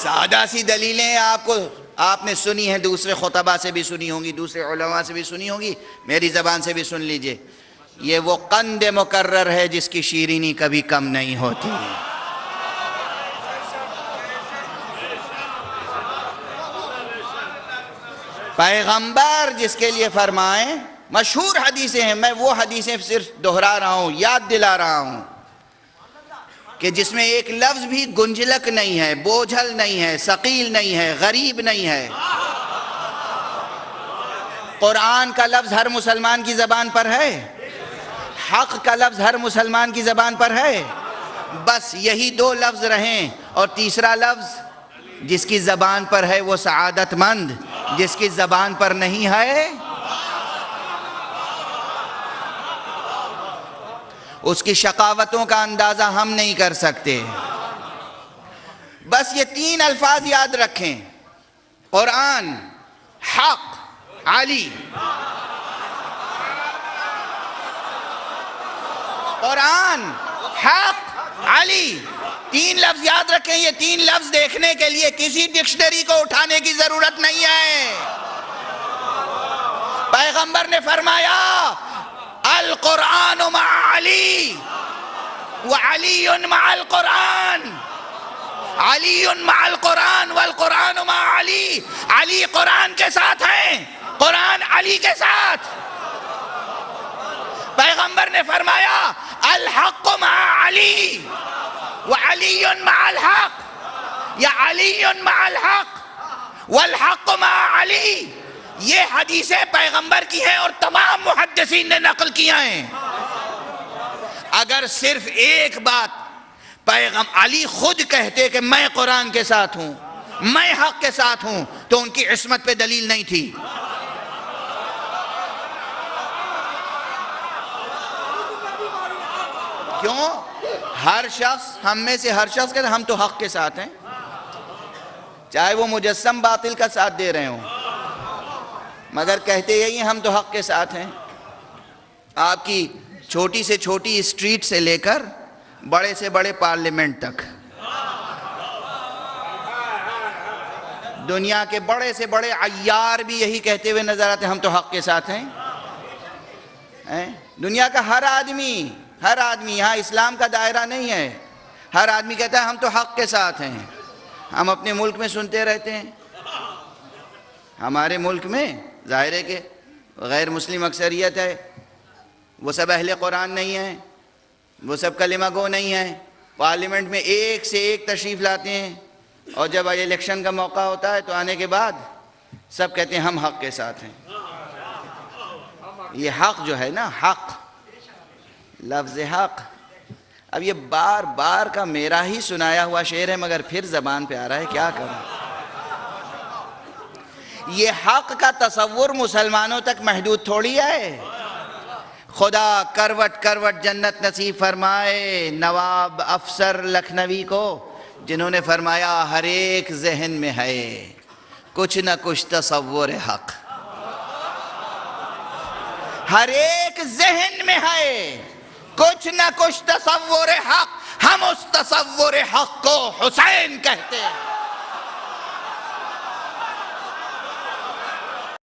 سادہ سی دلیلیں آپ نے سنی ہیں، دوسرے خطبہ سے بھی سنی ہوں گی، دوسرے علماء سے بھی سنی ہوں گی، میری زبان سے بھی سن لیجئے. یہ وہ قند مکرر ہے جس کی شیرینی کبھی کم نہیں ہوتی. پیغمبر جس کے لیے فرمائیں، مشہور حدیثیں ہیں، میں وہ حدیثیں صرف دہرا رہا ہوں، یاد دلا رہا ہوں، کہ جس میں ایک لفظ بھی گنجلک نہیں ہے، بوجھل نہیں ہے، ثقیل نہیں ہے، غریب نہیں ہے. قرآن کا لفظ ہر مسلمان کی زبان پر ہے، حق کا لفظ ہر مسلمان کی زبان پر ہے. بس یہی دو لفظ رہیں، اور تیسرا لفظ جس کی زبان پر ہے وہ سعادت مند، جس کی زبان پر نہیں ہے اس کی شقاوتوں کا اندازہ ہم نہیں کر سکتے. بس یہ تین الفاظ یاد رکھیں: قرآن، حق، علی. قرآن، حق، علی، تین لفظ یاد رکھیں. یہ تین لفظ دیکھنے کے لیے کسی ڈکشنری کو اٹھانے کی ضرورت نہیں ہے. پیغمبر نے فرمایا القرآن مع علی وعلی مع القرآن، علی مع القرآن والقرآن مع علی. علی قرآن کے ساتھ ہیں، قرآن علی کے ساتھ. پیغمبر نے فرمایا الحق مع علی وعلی مع الحق یا علی مع الحق والحق مع علی. یہ حدیثیں پیغمبر کی ہیں اور تمام محدثین نے نقل کیا ہیں. اگر صرف ایک بات علی خود کہتے کہ میں قرآن کے ساتھ ہوں، میں حق کے ساتھ ہوں، تو ان کی عصمت پہ دلیل نہیں تھی. کیوں؟ ہر شخص، ہم میں سے ہر شخص کہتا ہے ہم تو حق کے ساتھ ہیں، چاہے وہ مجسم باطل کا ساتھ دے رہے ہوں، مگر کہتے یہی ہیں ہم تو حق کے ساتھ ہیں. آپ کی چھوٹی سے چھوٹی اسٹریٹ سے لے کر بڑے سے بڑے پارلیمنٹ تک، دنیا کے بڑے سے بڑے عیار بھی یہی کہتے ہوئے نظر آتے ہیں ہم تو حق کے ساتھ ہیں. دنیا کا ہر آدمی، یہاں اسلام کا دائرہ نہیں ہے، ہر آدمی کہتا ہے ہم تو حق کے ساتھ ہیں. ہم اپنے ملک میں سنتے رہتے ہیں، ہمارے ملک میں ظاہر ہے کہ غیر مسلم اکثریت ہے، وہ سب اہل قرآن نہیں ہیں، وہ سب کلمہ گو نہیں ہیں. پارلیمنٹ میں ایک سے ایک تشریف لاتے ہیں، اور جب الیکشن کا موقع ہوتا ہے تو آنے کے بعد سب کہتے ہیں ہم حق کے ساتھ ہیں. یہ حق جو ہے نا، حق، لفظ حق، اب یہ بار بار کا میرا ہی سنایا ہوا شعر ہے مگر پھر زبان پہ آ رہا ہے، کیا کروں. یہ حق کا تصور مسلمانوں تک محدود تھوڑی ہے. خدا کروٹ کروٹ جنت نصیب فرمائے نواب افسر لکھنوی کو، جنہوں نے فرمایا ہر ایک ذہن میں ہے کچھ نہ کچھ تصور حق. ہر ایک ذہن میں ہے کچھ نہ کچھ تصور حق. ہم اس تصور حق کو حسین کہتے ہیں.